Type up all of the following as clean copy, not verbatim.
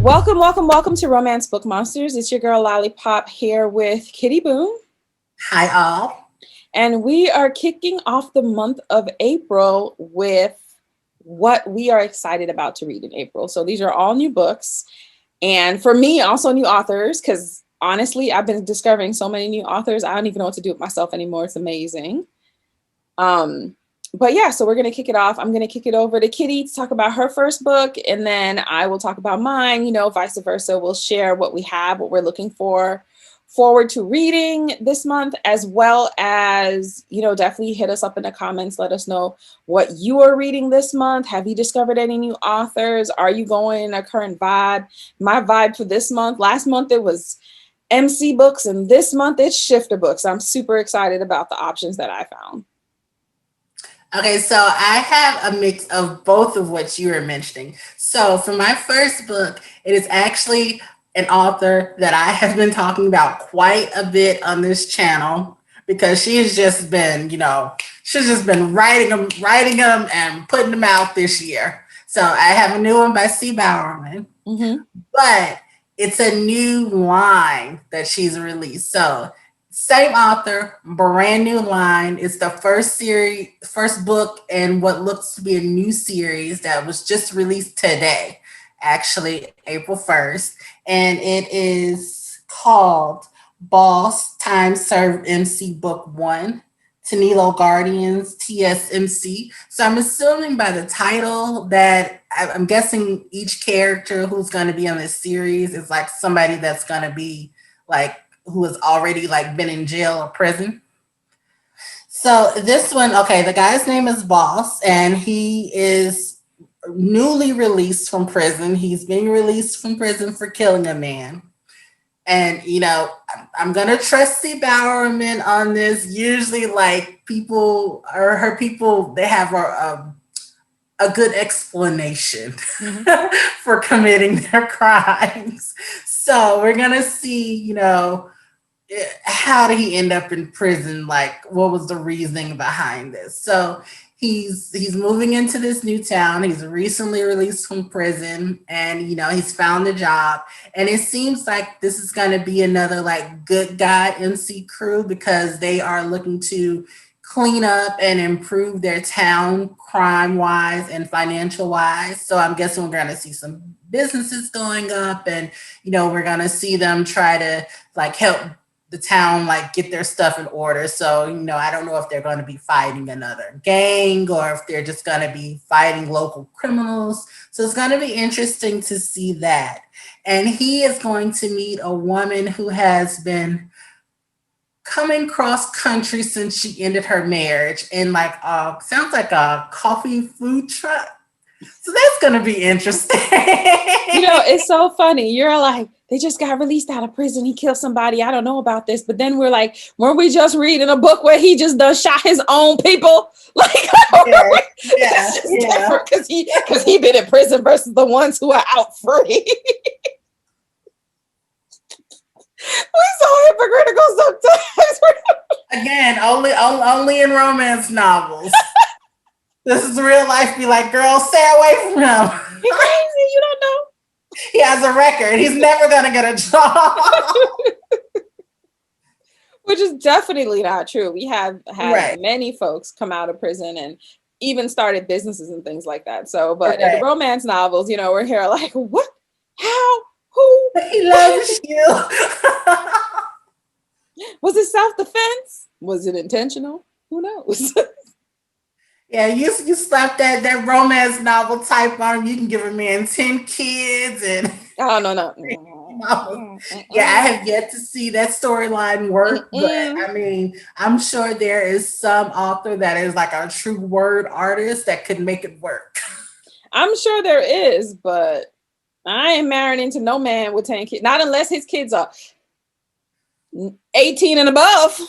Welcome to Romance Book Monsters. It's your girl Lollipop here with Kitty Boone. Hi, all. And we are kicking off the month of April with what we are excited about to read in April. So these are all new books. And for me, also new authors, because honestly, I've been discovering so many new authors. I don't even know what to do with myself anymore. It's amazing. But yeah, so we're going to kick it off. I'm going to kick it over to Kitty to talk about her first book, and then I will talk about mine, vice versa. We'll share what we have, what we're looking forward to reading this month, as well as, definitely hit us up in the comments. Let us know what you are reading this month. Have you discovered any new authors? Are you going in a current vibe? My vibe for this month, last month it was MC books, and this month it's Shifter books. I'm super excited about the options that I found. Okay, so I have a mix of both of what you were mentioning. So for my first book, it is actually an author that I have been talking about quite a bit on this channel because she's just been, writing them and putting them out this year. So I have a new one by C. Bowerman, but it's a new line that she's released. So same author, brand new line. It's the first book in what looks to be a new series that was just released today, actually April 1st. And it is called Boss Time Served MC Book 1, Tanilo Guardians, TSMC. So I'm assuming by the title that I'm guessing each character who's going to be on this series is like somebody that's going to be like who has already like been in jail or prison. So this one, okay, the guy's name is Boss, and he is newly released from prison. He's being released from prison for killing a man. And I'm gonna trust C. Bowerman on this. Usually, like people or her people, they have a good explanation for committing their crimes. So we're gonna see, how did he end up in prison? Like, what was the reasoning behind this? So he's moving into this new town. He's recently released from prison, and he's found a job. And it seems like this is going to be another like good guy MC crew because they are looking to clean up and improve their town crime wise and financial wise. So I'm guessing we're going to see some businesses going up, and we're going to see them try to like help the town like get their stuff in order. So I don't know if they're going to be fighting another gang or if they're just going to be fighting local criminals. So it's going to be interesting to see that. And he is going to meet a woman who has been coming cross country since she ended her marriage in like sounds like a coffee food truck. So that's going to be interesting. It's so funny. You're like, they just got released out of prison. He killed somebody. I don't know about this. But then we're like, weren't we just reading a book where he just done shot his own people? Like, it's just different because he been in prison versus the ones who are out free. We so hypocritical sometimes. Again, only in romance novels. This is real life. Be like, girl, stay away from him. You're crazy. You don't know. He has a record. He's never going to get a job. Which is definitely not true. We have had many folks come out of prison and even started businesses and things like that. So, but in the romance novels, we're here like, what? How? Who? He loves you. Was it self-defense? Was it intentional? Who knows? Yeah, you slap that romance novel type on him, you can give a man 10 kids and oh no. Yeah, I have yet to see that storyline work, but I mean, I'm sure there is some author that is like a true word artist that could make it work. I'm sure there is, but I ain't marrying into no man with 10 kids, not unless his kids are 18 and above.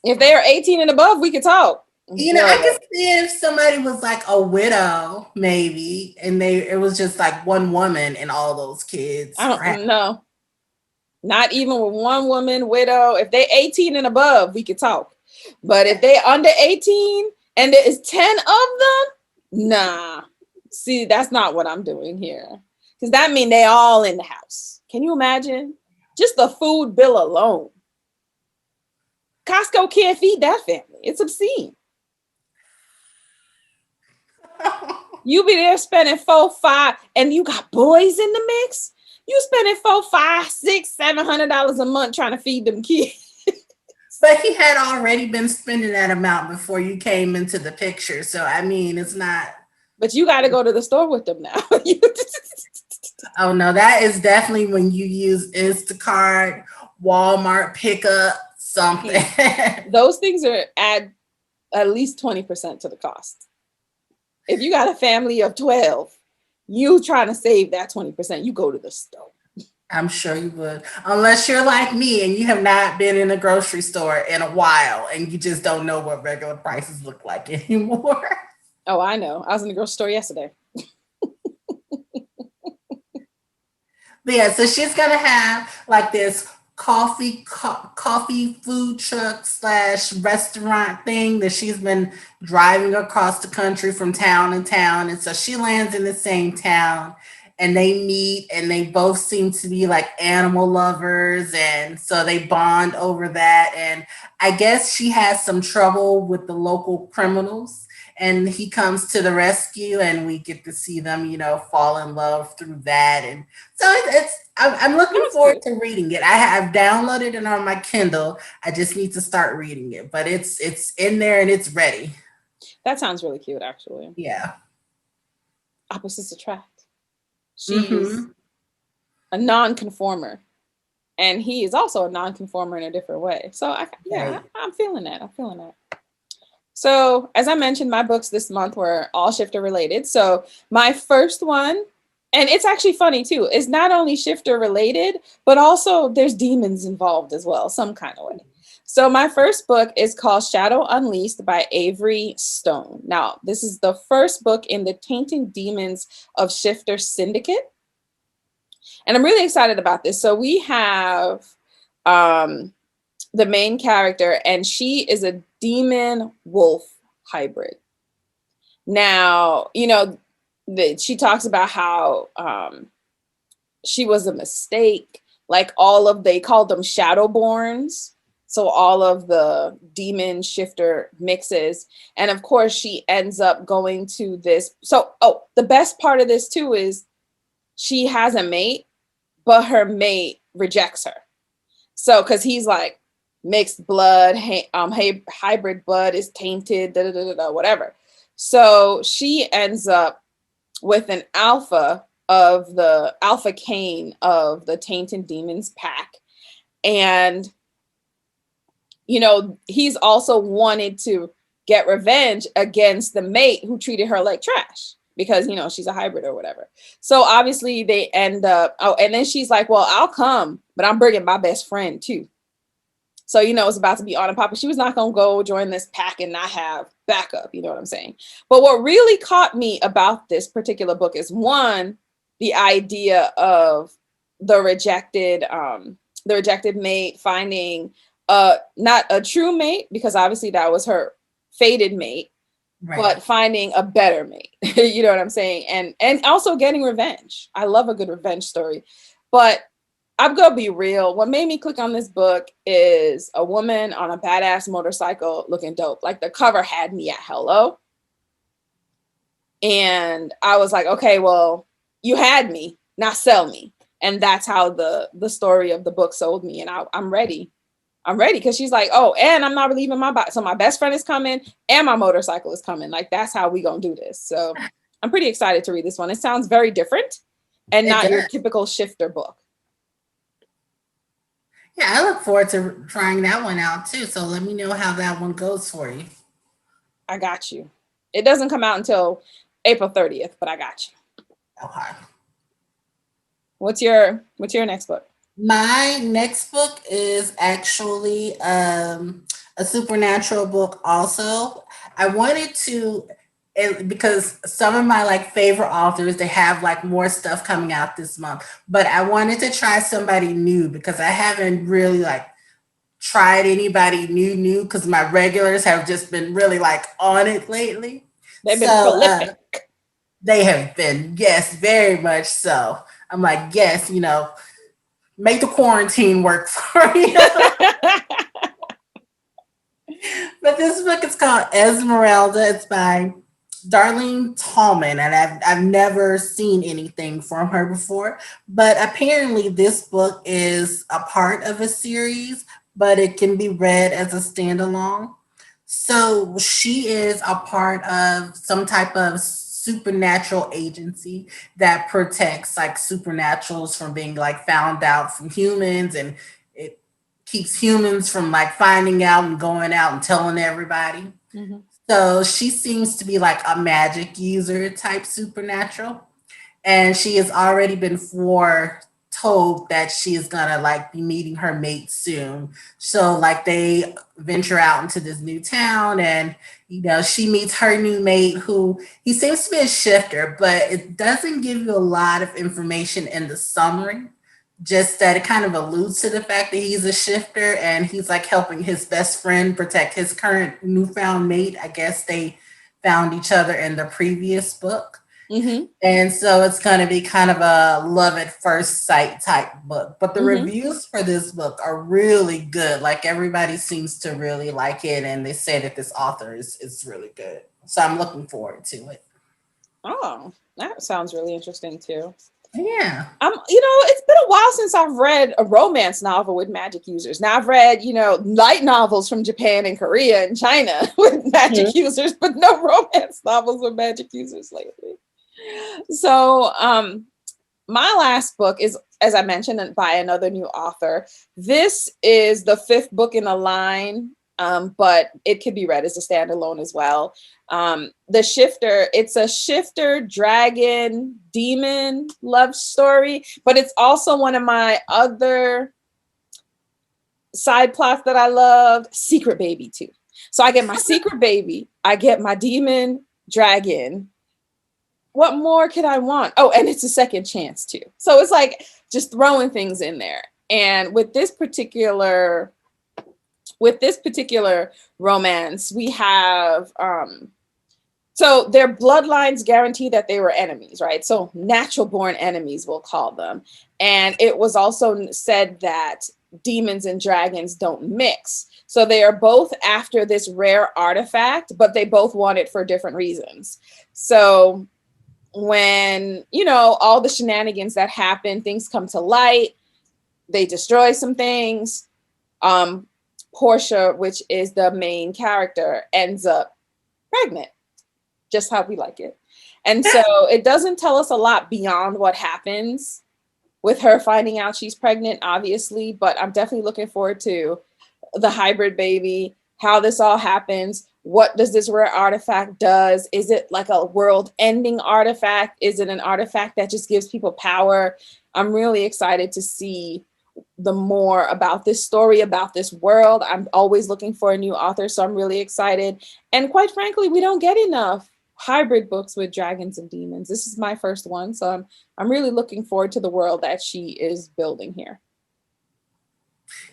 If they are 18 and above, we could talk. I could see if somebody was like a widow, maybe, and it was just like one woman and all those kids. I don't know. Not even with one woman, widow. If they 18 and above, we could talk. But if they under 18 and there is 10 of them, nah. See, that's not what I'm doing here. Because that means they all in the house. Can you imagine? Just the food bill alone. Costco can't feed that family. It's obscene. You be there spending 4, 5, and you got boys in the mix. You spending 4, 5, 6, $700 a month trying to feed them kids. But he had already been spending that amount before you came into the picture. So I mean, it's not. But you got to go to the store with them now. Oh no, that is definitely when you use Instacart, Walmart pickup, something. Those things are at least 20% to the cost. If you got a family of 12, you trying to save that 20%, you go to the store. I'm sure you would. Unless you're like me and you have not been in a grocery store in a while and you just don't know what regular prices look like anymore. Oh, I know. I was in the grocery store yesterday. But yeah, so she's gonna have like this coffee food truck / restaurant thing that she's been driving across the country from town to town. And so she lands in the same town and they meet and they both seem to be like animal lovers. And so they bond over that. And I guess she has some trouble with the local criminals and he comes to the rescue and we get to see them, fall in love through that. And so I'm looking forward to reading it. I've downloaded it on my Kindle. I just need to start reading it, but it's in there and it's ready. That sounds really cute, actually. Yeah. Opposites attract. She's a non-conformer, and he is also a non-conformer in a different way. So I'm feeling that. So as I mentioned, my books this month were all Shifter related. So my first one, and it's actually funny too, is not only Shifter related, but also there's demons involved as well, some kind of way. So my first book is called Shadow Unleashed by Avery Stone. Now, this is the first book in the Tainted Demons of Shifter Syndicate. And I'm really excited about this. So we have the main character, and she is a demon wolf hybrid. Now, she talks about how she was a mistake. Like they called them Shadowborns. So all of the demon shifter mixes. And of course, she ends up going to this. So, the best part of this too is she has a mate, but her mate rejects her. So, because he's like mixed blood, hybrid blood is tainted, whatever. So she ends up with an alpha of the alpha Cain of the Tainted Demons pack. And he's also wanted to get revenge against the mate who treated her like trash because, she's a hybrid or whatever. So obviously they end up, and then she's like, well, I'll come, but I'm bringing my best friend too. So, it's about to be on and popping. She was not going to go join this pack and not have backup. You know what I'm saying? But what really caught me about this particular book is one, the idea of the rejected mate finding not a true mate, because obviously that was her fated mate, right, but finding a better mate. You know what I'm saying? And also getting revenge. I love a good revenge story. But I'm gonna be real. What made me click on this book is a woman on a badass motorcycle looking dope. Like the cover had me at hello. And I was like, okay, well, you had me, now sell me. And that's how the story of the book sold me. And I'm ready. I'm ready because she's like, oh, and I'm not leaving my body. So my best friend is coming and my motorcycle is coming. Like, that's how we going to do this. So I'm pretty excited to read this one. It sounds very different and not your typical Shifter book. Yeah, I look forward to trying that one out too. So let me know how that one goes for you. I got you. It doesn't come out until April 30th, but I got you. Okay. What's your next book? My next book is actually a supernatural book also. I wanted to, because some of my favorite authors, they have more stuff coming out this month, but I wanted to try somebody new because I haven't really tried anybody new because my regulars have just been really on it lately. They've been prolific. They have been, yes, very much so. I'm like, yes, make the quarantine work for you. But this book is called Esmeralda. It's by Darlene Tallman, and I've never seen anything from her before. But apparently, this book is a part of a series, but it can be read as a standalone. So she is a part of some type of supernatural agency that protects like supernaturals from being like found out from humans, and it keeps humans from like finding out and going out and telling everybody. Mhm. So she seems to be like a magic user type supernatural, and she has already been foretold that she is gonna like be meeting her mate soon. So like they venture out into this new town, and she meets her new mate, who he seems to be a shifter, but it doesn't give you a lot of information in the summary. Just that it kind of alludes to the fact that he's a shifter, and he's like helping his best friend protect his current newfound mate. I guess they found each other in the previous book. Mhm. And so it's going to be kind of a love at first sight type book. But the Mhm. reviews for this book are really good. Like everybody seems to really like it. And they say that this author is really good. So I'm looking forward to it. Oh, that sounds really interesting too. Yeah. It's been a while since I've read a romance novel with magic users. Now I've read, light novels from Japan and Korea and China with magic users, but no romance novels with magic users lately. So, my last book is, as I mentioned, by another new author. This is the fifth book in a line, but it could be read as a standalone as well. The Shifter, it's a shifter dragon demon love story, but it's also one of my other side plots that I loved, Secret Baby too. So I get my secret baby, I get my demon dragon. What more could I want? Oh, and it's a second chance too. So it's like just throwing things in there. And with this particular romance, we have so their bloodlines guarantee that they were enemies, right? So natural born enemies, we'll call them. And it was also said that demons and dragons don't mix. So they are both after this rare artifact, but they both want it for different reasons. So when, all the shenanigans that happen, things come to light, they destroy some things. Portia, which is the main character, ends up pregnant, just how we like it. And so it doesn't tell us a lot beyond what happens with her finding out she's pregnant, obviously, but I'm definitely looking forward to the hybrid baby, how this all happens. What does this rare artifact does? Is it like a world-ending artifact? Is it an artifact that just gives people power? I'm really excited to see the more about this story, about this world. I'm always looking for a new author, so I'm really excited. And quite frankly, we don't get enough hybrid books with dragons and demons. This is my first one, so I'm really looking forward to the world that she is building here.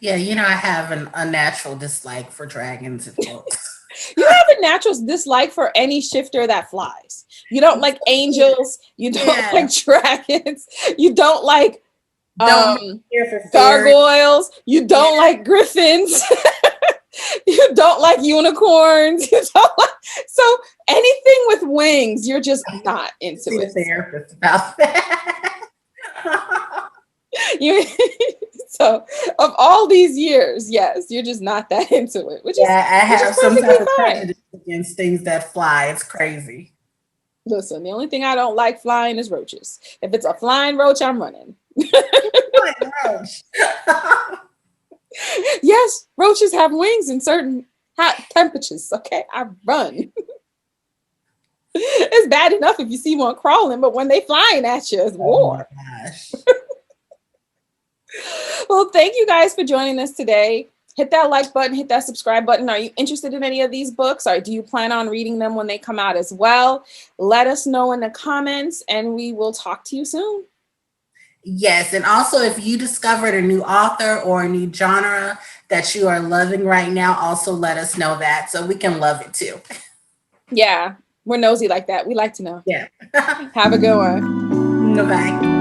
Yeah, I have an unnatural dislike for dragons and books. You have a natural dislike for any shifter that flies. You don't like angels. You don't like dragons. You don't like gargoyles. You don't like griffins. You don't like unicorns. You don't like, so anything with wings, you're just not into it. Therapist about that. So of all these years, yes, you're just not that into it. I have some type of prejudice against things that fly. It's crazy. Listen, the only thing I don't like flying is roaches. If it's a flying roach, I'm running. Roach. Yes, roaches have wings in certain hot temperatures. Okay, I run. It's bad enough if you see one crawling, but when they flying at you, it's war. Oh my gosh. Well, thank you guys for joining us today. Hit that like button, hit that subscribe button. Are you interested in any of these books, or do you plan on reading them when they come out as well? Let us know in the comments, and we will talk to you soon. Yes, and also if you discovered a new author or a new genre that you are loving right now, also let us know that so we can love it too. Yeah, we're nosy like that. We like to know. Yeah. Have a good one. Bye-bye.